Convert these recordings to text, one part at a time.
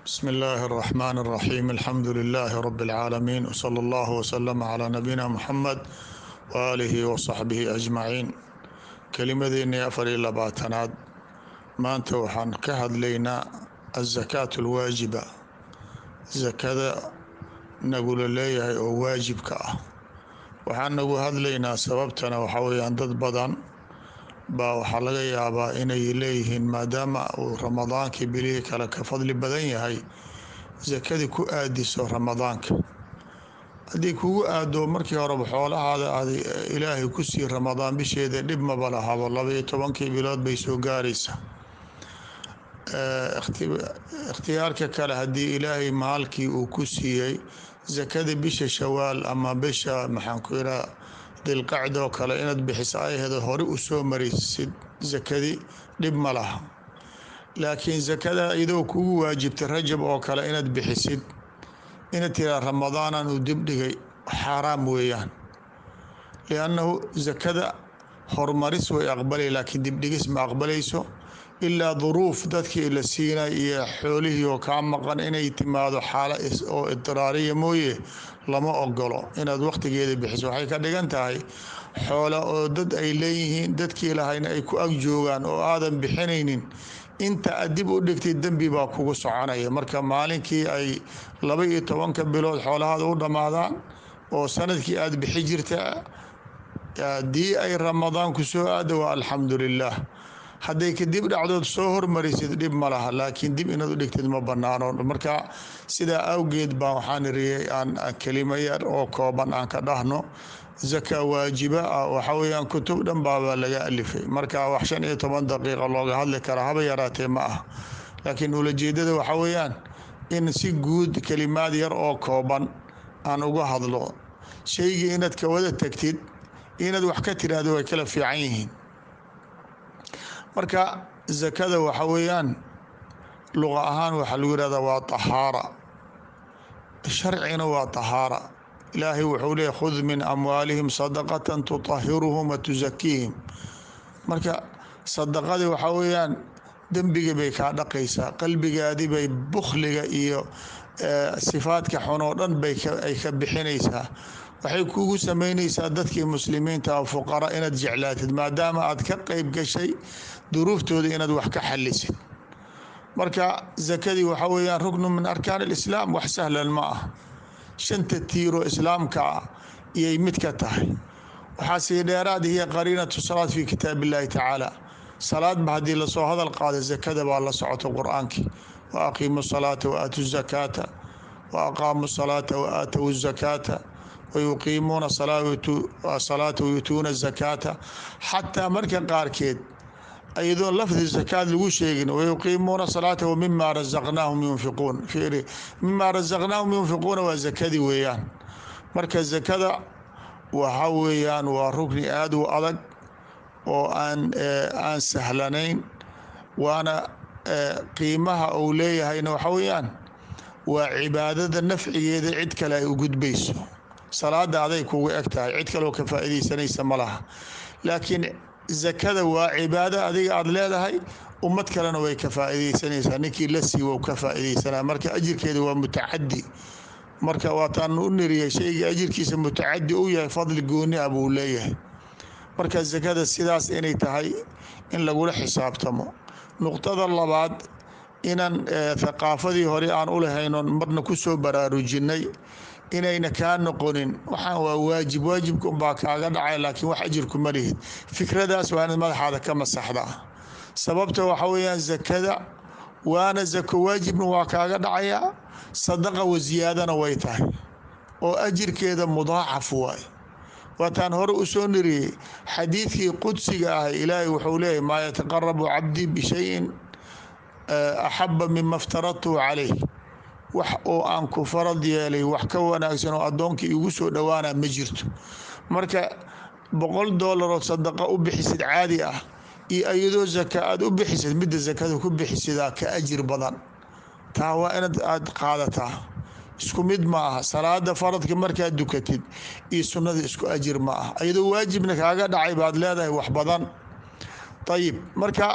بسم الله الرحمن الرحيم الحمد لله رب العالمين وصلى الله وسلم على نبينا محمد وآله وصحبه أجمعين كلمديني أفري لباتناد maanta waxaan ka hadlaynaa الزكاة الواجبة zakada nagula leeyahay oo waajibka ah waxaan nagu hadlaynaa sababtana waxaa weeyaan dad badan baa waxaa laga yaabaa inay leeyihiin maadaama uu ramadaankii bilihii kale ka fadli badan yahay zakadii ku aadiso ramadaanka haddii kugu aado markii horeba xoolahaada aad ilaahay ku sii ramadaan bisheeda dhib maba lahabo 12 bilood bay soo gaaraysa ikhtiyaarka kale haddii ilaahay maalkii uu ku siiyey zakada bisha shawaal ama bisha maxaan ku iraa dilqacda oo kale inaad bixiso ayaheeda hore u soo marisid zakadii dhib ma laha laakiin zakada iyadoo kugu waajibta rajab oo kale inaad bixisid inaad tiraa ramadaanan uu dib dhigay xaaraam weeyaan liannahu zakada horumaris way aqbalay laakiin dibdhigis ma aqbalayso ilaa duruuf dadkii la siinay iyo xoolihii oo kaa maqan inay timaado xaala oo idiraariya mooye lama ogolo inaad waqtigeeda bixiso waxay ka dhigan tahay xoola oo dad ay leeyihiin dadkii lahayna ay ku ag joogaan oo aadan bixinaynin inta aad dib u dhigtay dembi baa kugu soconaya marka maalinkii ay 12 bilood xoolahaada u dhammaadaan oo sanadkii aad bixi jirta haddii ay ramadaan ku soo aado waa alxamdulilah hadday kadib dhacdood soo hormarisid dhib ma laha laakiin dib inaad u dhigtid ma banaano marka sidaa awgeed baa waxaan iriyay aan kelimo yar oo kooban aan ka dhahno zaka waajiba ah waxa weeyaan kutub dhan baaba laga alifay marka wax 15 daqiiqo looga hadli kara haba yaraatee ma ah laakiin ulajeedada waxa weeyaan in si guud kelimaad yar oo kooban aan uga hadlo shaygii inaad ka wada tagtid inaad wax ka tiraahdo way kala fiican yihiin marka zakada waxa weeyaan luqa ahaan waxa lagu yiraahdaa waa tahaara sharcina waa tahaara ilaahay wuxuu leeyahay khudh min amwaalihim sadaqatan tutahhiruhum wa tuzakkihim marka sadaqada waxa weeyaan dembiga bay ka dhaqaysaa qalbigaadi bay bukhliga iyo sifaadka xun oo dhan bay ka bixinaysaa waxay kugu sameynaysaa dadkii muslimiinta ah fuqara inaad jeclaatid maadaama aad ka qayb gashay duruuftooda inaad wax ka xalisid marka zakadii waxa weeyaan ruknu min arkaan alislaam wax sahlan ma ah shanta tiiro islaamka ah iyay mid ka tahay waxaa sii dheeraad hiya qariinatu salaad fi kitaab illahi tacaala salaadba haddii lasoo hadal qaada zakada baa la socota qur-aankii wa aqiimu salaata wa aatu zakaata wa aqaamu salaata wa aatow zakaata ويقيمون الصلاة ويؤتون الزكاة حتى مركا قاركيد أيضا لفظ الزكاة لغو شيغن ويقيمون الصلاة ومما رزقناهم ينفقون فيري مما رزقناهم ينفقون والزكاة ويان مركا الزكاة وحويان وركن آد وأضق وأن سهلانين وأنا قيمها أوليها إنه حويان وعبادة النفع يدي عدك لا يوجد بيسو salaada aday kugu eg tahay cid kaloo ka faa'iidaysanaysa ma laha laakiin zakada waa cibaado adiga aad leedahay ummad kalena way ka faa'iidaysanaysaa ninkii la siiwo ka faa'iidaysanaa marka ajirkeeda waa mutacaddi marka waataan u niriyay shayga ajirkiisa mutacaddi u yahay fadli gooni ah buu leeyahay marka zakada sidaas inay tahay in lagula xisaabtamo nuqtada labaad inaan thaqaafadii hore aan u lahaynon marna ku soo baraarujinay inayna kaa noqonin waxaan waa waajibka unbaa kaaga dhacay laakiin wax ajirku ma lihid fikradaas waa inaad madaxaada ka masaxdaa sababta waxa weeyaan zakada waana zako waajibna waa kaaga dhacayaa sadaqa wa ziyaadana way tahay oo ajirkeeda mudaacaf waay waataan hore u soo niriyey xadiidkii qudsiga ah ilaahay wuxuu leeyahay maa yataqarabu cabdii bishayin axaba mima aftaradtu calayh wax oo aan ku farad yeelay wax ka wanaagsan oo addoonkii igu soo dhowaana ma jirto marka $100 oo sadaqa u bixisid caadi ah iyo iyadoo zaka aad u bixisid midda zakada ku bixisidaa ka ajir badan taa waa inaad aad qaadataa isku mid ma aha salaada faradka markaad dukatid iyo sunnada isku ajir ma aha iyadoo waajibna kaaga dhacay baad leedahay wax badan ayib marka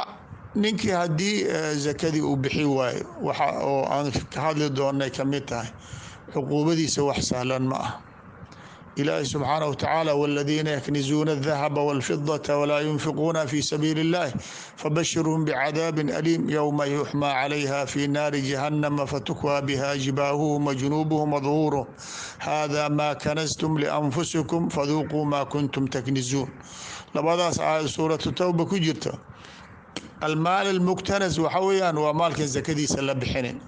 ninkii haddii zakadii uu bixi waayo waxa oo aan ka hadli doonay ka mid tahay cuquubadiisa wax sahlan ma ah. ilaahi subxaanaه watacaala wاladiina yaknizuuna الdahaba wاlfidata walaa yunfiquuna fi sabiili اllahi fabashirhum bicadaabin aliim yowma yuxmaa calayha fi naari jahannama fatukwaa biha jibaahuhum wajunuubuhum waduhuuruhum hada ma kanastum lianfusikum faduuquu ma kuntum taknizuun. labadaas aayad suuratu tawba ku jirta. almaal almuktanas waxa weeyaan waa maalkan zakadiisa la bixinin.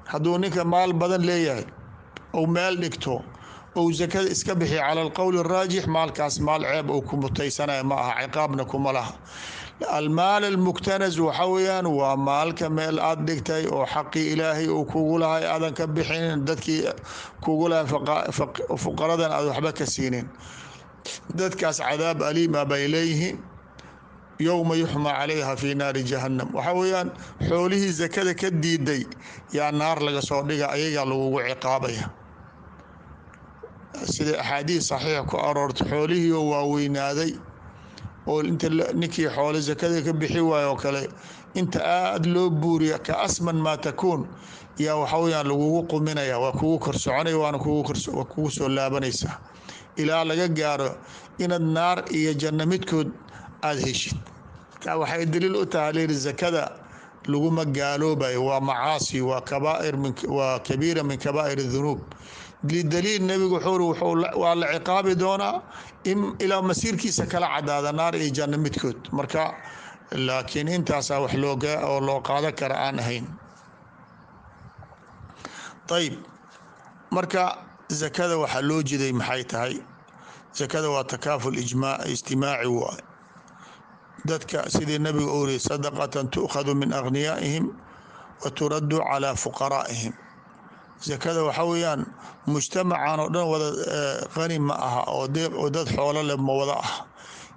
hadduu ninka maal badan leeyahay ou meel dhigto ou zakada iska bixi cala alqowl araajix, maalkaas maal ceeb ou ku mutaysanaya ma aha, ciqaabna kuma laha. almaal almuktanas waxa weeyaan waa maalka meel aad dhigtay oo xaqii ilaahay uu kugu lahay aadan ka bixinin, dadkii kugu lahay fuqaradan aad waxba ka siinin, dadkaas cadaab aliima bay leeyihiin. yowma yuxmaa calayha fi naari jahannam waxa weeyaan xoolihii zakada ka diiday yaa naar laga soo dhiga, ayagaa lagugu ciqaabaya. sida axaadiis saxiixa ku aroorta xoolihii oo waaweynaaday oo inta ninkii xoolo zakada ka bixi waayo oo kale inta aad loo buuriya ka asman maa takuun yaa waxa weyaan lagugu quminaya, waa kugu kor soconaya, waana kugu soo laabanaysaa ilaa laga gaaro inaad naar iyo janno midkood aada heshid. taa waxay daliil u tahay layidhi zakada laguma gaaloobayo, waa macaasi, waa kabiira min kabaa'ir dunuub. lidaliil nebigu waa la ciqaabi doonaa ilaa masiirkiisa kala cadaada naar iyo janno midkood. marka laakiin intaasaa wax oo loo qaadan kara aan ahayn. ayib, marka zakada waxaa loo jiday maxay tahay? zakada waa takaaful ijtimaaci waay. dadka sidii nabiga u yiri sadaqatan tu'khadu min aghniyaa'ihim wa turaddu calaa fuqaraa'ihim. zakada waxa weeyaan mujtamacan oo dhan wada qani ma aha oo dad xoolo leh ma wada ah.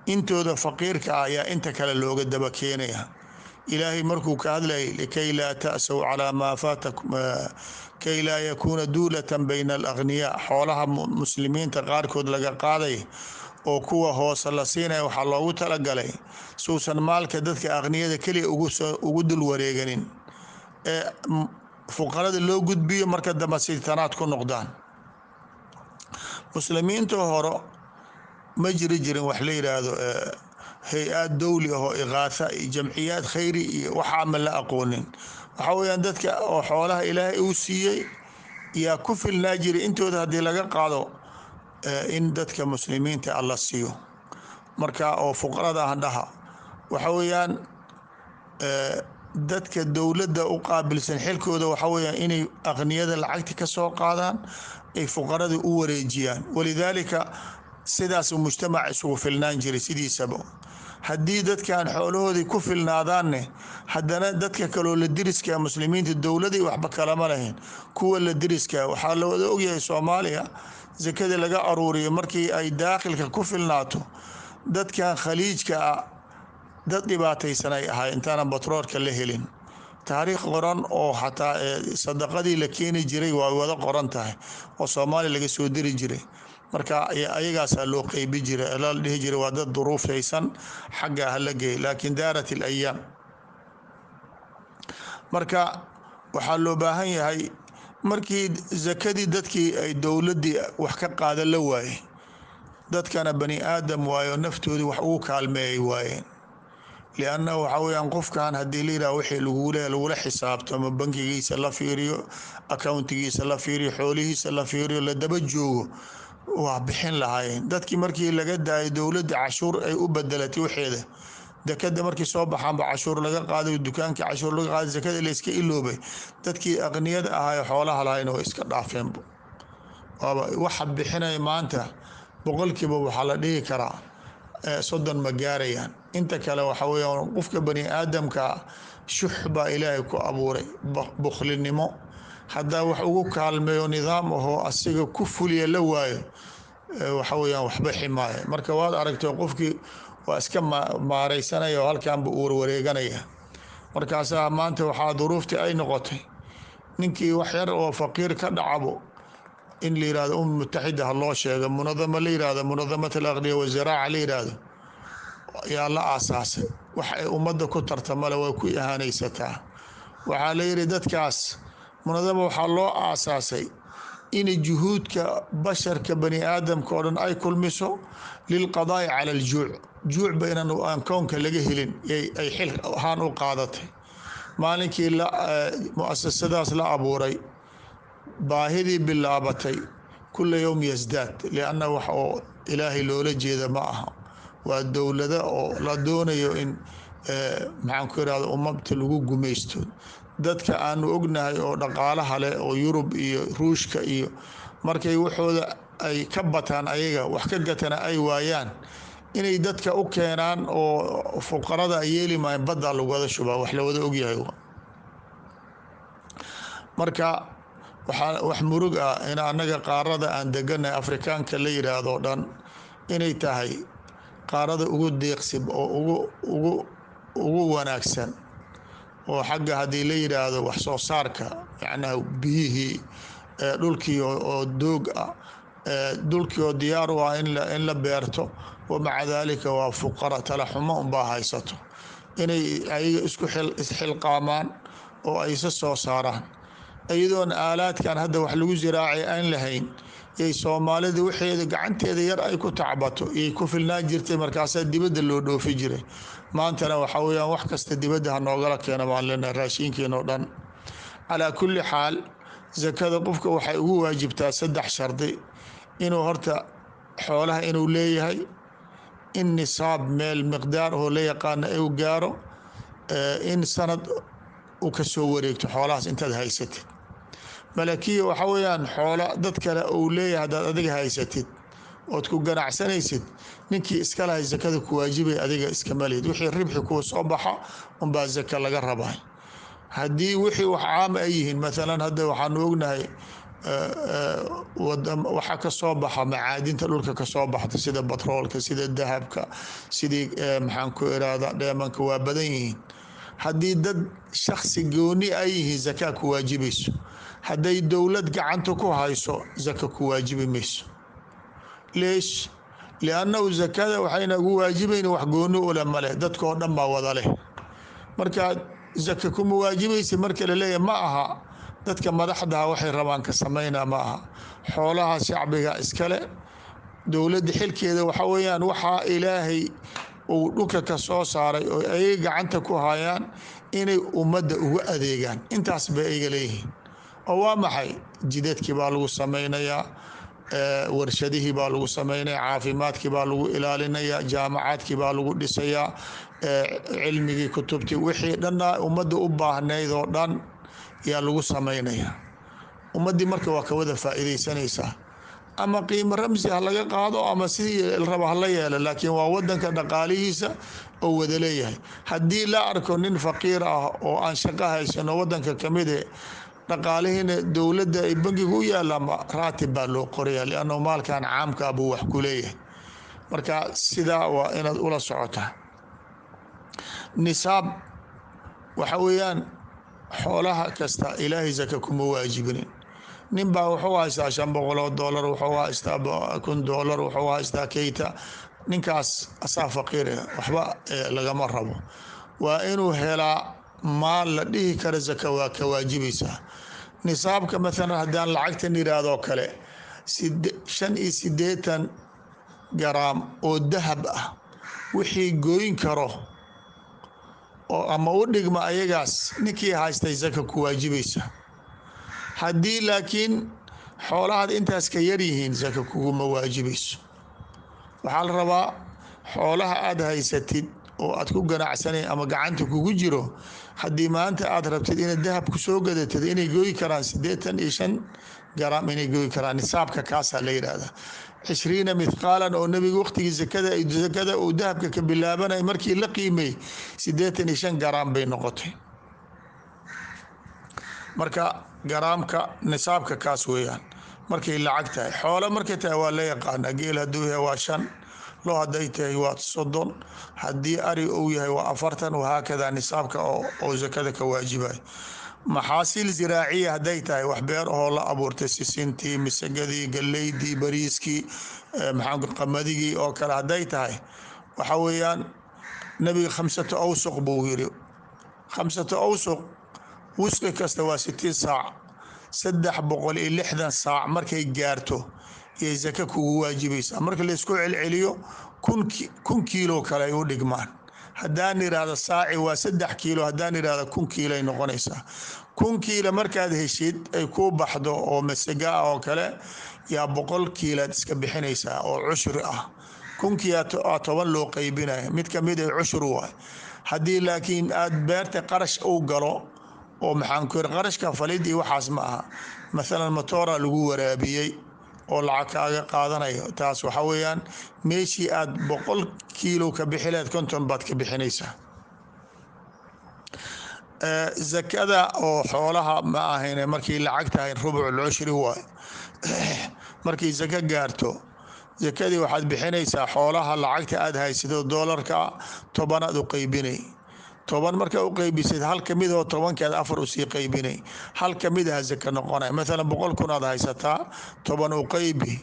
intooda faqiirka ah ayaa inta kale looga daba keenaya. ilaahay markuu ka hadlayay likay laa ta'saw calaa maa faatakum kay laa yakuuna duulatan bayna alaghniyaa, xoolaha muslimiinta qaarkood laga qaaday oo kuwa hoose la siinaya waxaa loogu talagalay suusan maalka dadka aghniyada keliya ugu dul wareeganin ee fuqarada loo gudbiyo marka dambe sitanaad ku noqdaan. muslimiinta hore ma jirin wax la yiraahdo hay-ad dowli ah oo iqaatha iyo jamciyaad khayri iyo waxa ma la aqoonin. waxa weeyaan dadka oo xoolaha ilaahay uu siiyey yaa ku filnaa jiray intooda haddii laga qaado in dadka muslimiinta alla siiyo. marka oo fuqarada ah dhaha waxa weeyaan dadka dowladda u qaabilsan xilkooda waxa weeyaan inay aqniyada lacagta ka soo qaadaan ay fuqarada u wareejiyaan. walidaalika sidaas mujtamac isugu filnaan jiray sidiisaba. haddii dadkan xoolahoodii ku filnaadaanne haddana dadka kaloo la diriska muslimiinta dowladii waxba kalama lahayn. kuwa la diriska waxaa la wada ogyahay Soomaaliya zakada laga aruuriyo markii ay daaqilka ku filnaato dadkan khaliijka ah dad dhibaataysan ay ahay intaan batroolka la helin. taariikh qoran oo xataa sadaqadii la keeni jiray waa wada qoran tahay oo Soomaaliya laga soo diri jiray. marka ayagaasaa loo qeybi jiray, la dhihi jiray waa dad duruufaysan xagga hala geey, laakiin daarat alayaam. marka waxaa loo baahan yahay markii zakadii dadkii ay dowladii wax ka qaada la waayey, dadkana bani aadam waayo naftoodii wax ugu kaalmeeyay waayeen. lianna waxa weeyaan qofkan haddii la yidhaha wixii lagula xisaabtamo, bankigiisa la fiiriyo, accountigiisa la fiiriyo, xoolihiisa la fiiriyo, la daba joogo waa bixin lahaayeen. dadkii markii laga daayay dowladda cashuur ay u bedelatay waxeeda, zakada markii soo baxaanba cashuur laga qaaday, dukaankii cashuur laga qaaday, zakada la iska iloobay. dadkii aqniyada ahaa xoolaha lahayn oo iska dhaafeenba. waaba waxa bixinaya maanta boqolkiiba waxaa la dhihi karaa 30 ma gaarayaan. inta kale waxa weeyaan qofka bani aadamka shux baa ilaahay ku abuuray, bukhlinimo. haddaa wax ugu kaalmeeyo nidaam ahoo asiga ku fuliya la waayo waxa weeyaan waxba ximaaya. marka waad aragtay qofkii waa iska maaraysanaya oo halkaanba uur wareeganaya. markaasaa maanta waxaa duruuftii ay noqotay ninkii wax yar oo faqiir ka dhacabo in la yiraahdo mutaxida ha loo sheego, munadama la yiraahdo munadamat al-aghniya wa ziraaca la yiraahdo yaa la aasaasay. wax ay ummadda ku tartamale way ku ihaanaysataa. waxaa la yidhi dadkaas munadama waxaa loo aasaasay inay juhuudka basharka bani aadamka oo dhan ay kulmiso lilqadaa'i cala aljuuc. juucba inaan aan kownka laga helin ay xil ahaan u qaadatay. maalinkii muasasadaas la abuuray baahidii bilaabatay kula yowm yasdaad, lianna wax oo ilaahay loola jeeda ma aha, waa dowlada oo la doonayo in maxaan ku irahda ummadta lagu gumaysto. dadka aanu ognahay oo dhaqaalaha leh oo yurub iyo ruushka iyo markay waxooda ay ka bataan ayaga wax ka gatana ay waayaan inay dadka u keenaan oo fuqarada ay yeeli maayan badda lagu wada shubaa, wax la wada ogyahay. marka wax murug ah in annaga qaarada aan deganahay afrikaanka la yiraahdo dhan inay tahay qaarada ugu deeqsib oo ugu wanaagsan oo xagga haddii la yiraahdo wax soo saarka, macnaha biyihii, dhulkii oo doog ah, dhulkii oo diyaar u ah in la beerto, wamaca daalika waa fuqara talaxumo unbaa haysato. inay ayaga isxilqaamaan oo ay isa soo saaraan iyadoon aalaadkan hadda wax lagu ziraacay aan lahayn, yay soomaalida waxeeda gacanteeda yar ay ku tacbato yay ku filnaan jirtay, markaasaa dibadda loo dhoofi jiray. maantana waxa weyaan wax kasta dibadda ha noogala keena baan leenahay, raashiinkiinoo dhan. calaa kulli xaal zakada qofka waxay ugu waajibtaa 3 shardi: inuu horta xoolaha inuu leeyahay, in nisaab meel miqdaar oo la yaqaana u gaaro, in sanad uu ka soo wareegto xoolahaas intaad haysatid. malakiya waxa weyaan xoola dad kale uu leeyahay haddaad adiga haysatid ood ku ganacsanaysid, ninkii iska lahay zakada ku waajibay adiga iskama lihid. wixii ribxi kuu soo baxa unbaa zaka laga rabaa. haddii wixii wax caam ay yihiin, maalan hadda waxaanu ognahay waxa ka soo baxa macaadinta dhulka ka soo baxda sida batroolka, sida dahabka, sidii maxaan ku irahda dheemanka, waa badan yihiin. haddii dad shaksi gooni ay yihiin zaka ku waajibayso. hadday dowlad gacanta ku hayso zaka ku waajibi mayso. leesh? liannahu zakada waxayna ugu waajibayn wax gooni ule male, dadkoo dhan baa wada leh. marka zaka kuma waajibaysa marka la leeyahay ma aha dadka madaxdaha waxay rabaan ka samaynaa, ma aha. xoolaha shacbiga iskale, dowladda xilkeeda waxa weyaan waxaa ilaahay uu dhulka ka soo saaray oo ayay gacanta ku hayaan inay ummadda ugu adeegaan. intaas bay ayga leeyihiin. oo waa maxay? jidadkii baa lagu samaynayaa, warshadihii baa lagu samaynaya, caafimaadkii baa lagu ilaalinaya, jaamacaadkii baa lagu dhisayaa, cilmigii, kutubtii, wixii dhanna ummadda u baahnayd oo dhan yaa lagu samaynaya. ummaddii marka waa ka wada faa'iidaysanaysaa. ama qiimo ramsi ha laga qaado ama sidii raba hala yeelo, laakiin waa wadanka dhaqaalihiisa oo wada leeyahay. haddii la arko nin faqiir ah oo aan shaqo haysano wadanka kamid e, dhaqaalihiina dowladda ay bangiga u yaalaama raatib baa loo qoraya, liannahu maalkan caamkaa buu wax ku leeyahay. marka sidaa waa inaad ula socotaa. nisaab waxa weeyaan xoolaha kasta ilaahay zaka kuma waajibinin. nin baa wuxuu haystaa $500, wuxuu haystaa $1,000, wuxuu haystaa keyta. ninkaas asaa faqiire, waxba lagama rabo. waa inuu helaa maal la dhihi kara zaka waa ka waajibaysaa. nisaabka maalan haddaan lacagtan yiraahdo kale 85 garaam oo dahab ah wixii gooyin karo oo ama u dhigma ayagaas ninkii haystay zaka ku waajibaysa. haddii laakiin xoolahaad intaas ka yar yihiin zaka kuguma waajibayso. waxaa la rabaa xoolaha aad haysatid oo aad ku ganacsanay ama gacanta kugu jiro, haddii maanta aad rabtid inaad dahab ku soo gadatid inay gooyi karaan 85 garaam inay gooyi karaan. nisaabka kaasaa la yidhaahdaa 20 mithqaalan oo nabiga waqtigii zakada uu dahabka ka bilaabanay markii la qiimay 85 garaam bay noqotay. marka garaamka nisaabka kaas weeyaan markay lacag tahay. xoolo markay tahay waa la yaqaanaa. geel hadduu yahay waa 5, loo hadday tahay waa 30, haddii ari uu yahay waa 40, wahaakada nisaabka oo zakada ka waajibay. maxaasil ziraaciya hadday tahay wax beer oo la abuurtay, sisintii, misagadii, galeydii, bariiskii, qamadigi oo kale hadday tahay, waxa weeyaan nabiga 5 awsuq buu yiri 5 awsuq wusqi kasta waa 60 saac 360 saac markay gaarto iyo zaka kugu waajibaysa marka la isku celceliyo 1 kiilo kale ay u dhigmaan haddaan iraada saaci waa 3 kiilo haddaan iraada 1 kiilo ay noqonaysaa 1 kiilo markaad heshid ay ku baxdo oo masaga oo kale yaa 100 kiilo iska bixinaysaa oo cushri ah 1 kiilo 10 loo qaybinayo mid kamid ah cushri waa haddii laakiin aad beerta qarash u galo oo maxaan ku yiri qarashka falidii waxaas ma aha mesela motora lagu waraabiyay oo lacag kaaga qaadanayo taas waxa weeyaan meeshii aad 100 kiilo ka bixileed 50 baad ka bixinaysaa zakada oo xoolaha ma ahayn markii lacag tahay rubuc ushri waa markii zaka gaarto zakadii waxaad bixinaysaa xoolaha lacagta aad haysato doolarka 10 aad u qaybinay 10 marka u qaybisid hal kamid oo 10keed 4 u sii qaybinay hal kamid ah zaka noqonay mesela 100 kun aad haysataa 10 u qaybi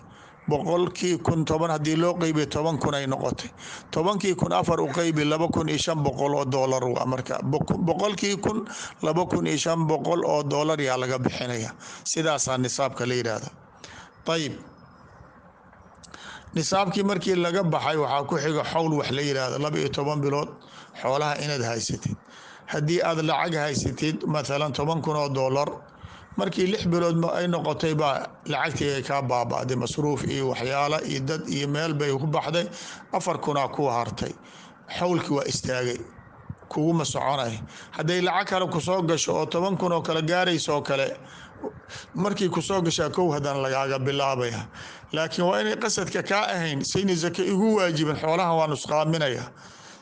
100kii kun 10 hadii loo qaybiyo 10 kun ay noqotay 10kii kun 4 u qaybi 2500 oo doolar waa marka 100kii kun 2500 oo doolar yaa laga bixinaya sidaas aan nisaabka la yiraahdo طيب nisaabkii markii laga baxay waxa ku xiga xowl wax la yiraahdo 12 bilood xoolaha inaad haysatid haddii aad lacag haysatid مثلا 10 kun oo doolar markii 6 bilood ma ay noqotay ba lacagtii ka baabaaday masruuf iyo waxyaalo iyo dad iyo meel bay ku baxday 4 kun ku hartay xawlki waa istaagay kugu ma soconay haday lacag kale ku soo gasho oo 10 kun oo kala gaarayso kale markii ku soo gashaa kow hadan lagaaga bilaabaya laakiin waa inay qasadka ka ahayn sayni zaka igu waajiban xoolaha waan usqaaminaya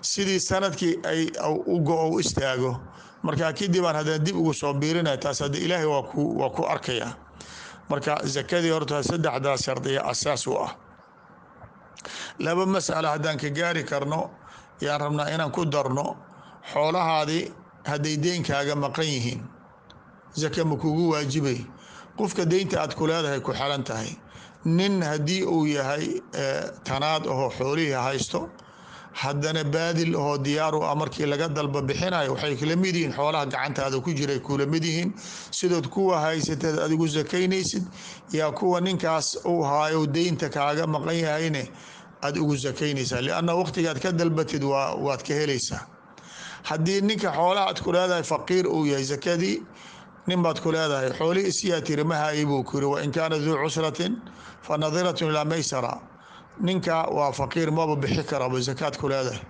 sidii sanadkii ay u go istaago marka kadib aan hadan dib ugu soo biirinay taas hada ilaahay waa ku arkaya marka zakadii horta saddexda shardiya asaas u ah laba mas'ala hadan ka gaari karno yaan rabnaa inaan ku darno xoolahaadii haday deenkaaga maqan yihiin zaka ma kugu waajibay qofka deynta aad ku leedahay ku xalan tahay nin hadii uu yahay tanaad oo xoolihi haysto haddana baadil oo diyaar u amarkii laga dalba bixinayo waxay kala mid yihiin xoolaha gacantaada ku jiray kula mid yihiin sidood kuwa haysateed adigu zakaynaysid yaa kuwa ninkaas uu haayo deynta kaaga maqan yahayne aad ugu zakaynaysaa lianna waqtigaad ka dalbatid waad ka helaysaa haddii ninka xoolaha aad ku leedahay faqiir uu yahay zakadii nin baad ku leedahay xoolihii isiyaa tiri ma haayibuu ku yiri wa in kaana duu cusratin fa nadiratun ilaa maysara ninka waa faqiir maba bixi kara zakaad ku leedahay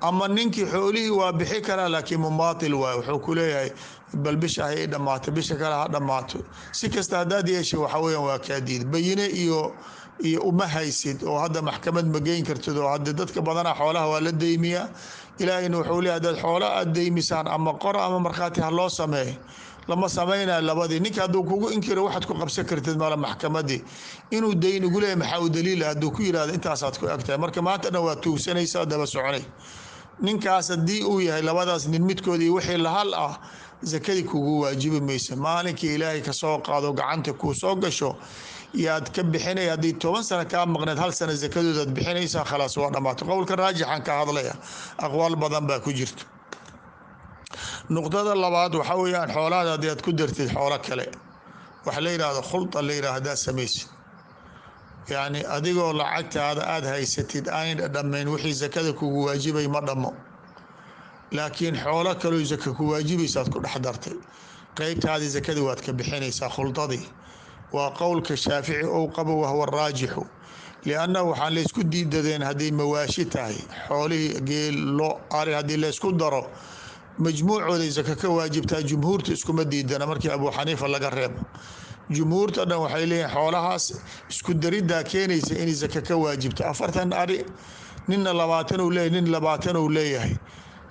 ama ninkii xoolihii waa bixi kara laakiin mumaatil waa wuxuu ku leeyahay bal bisha ay dhamaato bisha kale ha dhamaato si kasta hadaad yeeshay waxa weeyaan waa kaadiid bayine iyo uma haysid oo hadda maxkamad ma geyn kartid oo hadda dadka badana xoolaha waa la deymiya ilaahayna wuxuu leeyahay dad xoolaha aad deymisaan ama qor ama markhaati ha loo sameeyo lama sameynaa labadii ninka hadduu kugu inkiro waxaad ku qabsan kartid mala maxkamadii inuu dayn ugu leeyahay maxaa u daliil hadduu ku yiraahdo intaasaad ku egtahay marka maanta dhan waa tuugsanaysaa daba soconay ninkaas haddii uu yahay labadaas nin midkoodii wixii lahal ah zakadii kugu waajibi maysa maalinkii ilaahay ka soo qaado gacanta kuu soo gasho yaad ka bixinay haddii 10 sano kaa maqneed hal sano zakadoodaad bixinaysaa khalaas waa dhammaato qowlka raajixan ka hadlaya aqwaal badan baa ku jirta نقطة labaad waxa weeyaan xoolaha hadii aad ku dartid xoolo kale waxa la yiraahdo khulta la yiraahdo sameys yaani adigoo lacagtaada aad haysatid aan dhamayn wixii zakada kugu waajibay ma dhamo laakiin xoolo kale zakada ku waajibaysa ku dhaxdartay qaybtaadi zakada waad ka bixinaysaa khultadii waa qowlka shaafici oo qabo waa raajixu لأنه waxaan la isku diidadeen hadii mawaashi tahay xoolihii geel lo ari hadii la isku daro majmuucooda zaka ka waajibtaa jumhuurta iskuma diidana markii Abu Xaniifa laga reebo jumhuurta dhan waxay leeyihiin xoolahaas isku darida keenaysa in zaka ka waajibto 40 ari ninna 20 uu leeyahay nin 20 uu leeyahay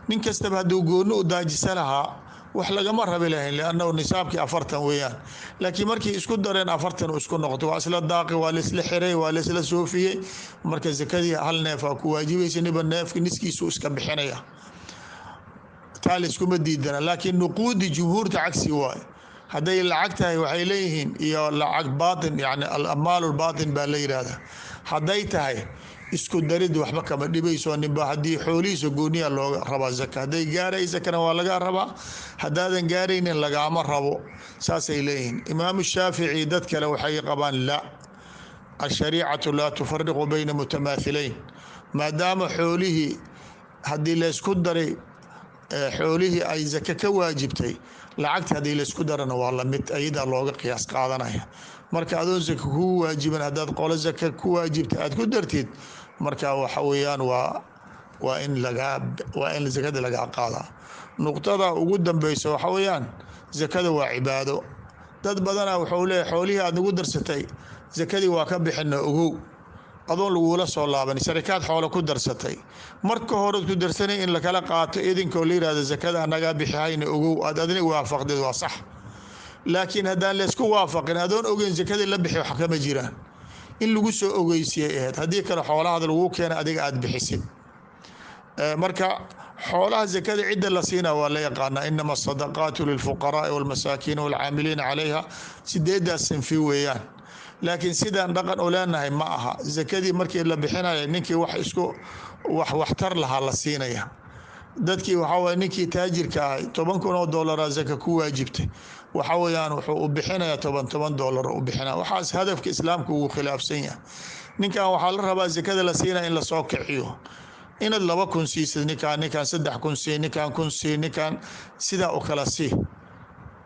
nin kasta haduu gooni u daajisanaha wax lagama rabi lahayn lianna nisaabki 40 weeyaan laakiin markii isku dareen 40 isku noqdo waa isla daaqi waa isla xiray waa isla soofiyay marka zakadii hal neef ku waajibaysa niba neefki niskiisu iska bixinaya taalisku ma diidana laakiin nuquudi jumhuurta cagsi waay haday lacag tahay waxay leeyihiin iyo lacag baatin yani al-amaal al-baatin baa la yiraahdaa haday tahay isku darid waxba kama dhibayso ninba haddii xoolihiisa gooniya looga rabaa zaka hadday gaaraysakana waa laga rabaa haddaadan gaaraynin lagaama rabo saasay leeyihiin imaamu shaafici dad kale waxay qabaan la ashariicatu laa tufariqu bayna mutamaahilayn maadaama xoolihii haddii laysku daray xoolihii ay zaka ka waajibtay lacagta haddii laysku darana waa lamid ayadaa looga qiyaas qaadanaya marka adoon zaka kuu waajiban haddaad qolo zaka ku waajibta aad ku dartid marka waxa weeyaan waa in zakada lagaa qaadaa nuqtada ugu dambeysa waxa weeyaan zakada waa cibaado dad badana wuxuu leeyahay xoolihii aad nagu darsatay zakadii waa ka bixina ogow adoon lagula soo laaban sharikaad xoolo ku darsatay marka hore ku darsanay in la kala qaato idinkoo la yiraahdo zakada anaga bixihayna ogow aad adina waafaqdeed waa sax laakiin haddaan la isku waafaqin adoon ogeyn zakada la bixi wax kama jiraan in lagu soo ogeysiyay ahayd haddii kale xoolahaada lagu keena adiga aad bixisid marka xoolaha zakada cidda la siina waa la yaqaanaa inama asadaqaatu lilfuqaraai walmasaakiin walcaamiliina calayha sideedaas sinfi weeyaan laakiin sidaan dhaqan u leenahay ma aha zakadii markii la bixinaya ninkii waxtar lahaa la siinaya dadkii waxaa waye ninkii taajirka ahay $10,000 zaka ku waajibtay waxa weeyaan wuxuu u bixinayaa $10 u bixinaya waxaas hadafka islaamka ugu khilaafsan yahay ninkan waxaa la rabaa zakada la siinaya in lasoo kiciyo inaad 2,000 siisid ninkan 3,000 sii ninkan 1,000 sii ninkan sidaa u kala sii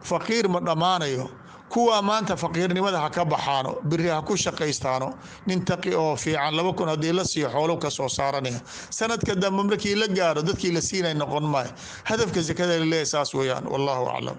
faqiir ma dhammaanayo kuwa maanta faqiirnimada ha ka baxaano biri ha ku shaqaystaano nin taqi oo fiican 2,000 haddii la siiyo xoolo ka soo saaranaya sanadka dambe markii la gaaro dadkii la siinay noqon maayo hadafka zakada la leeyahay saas weeyaan wallahu aclam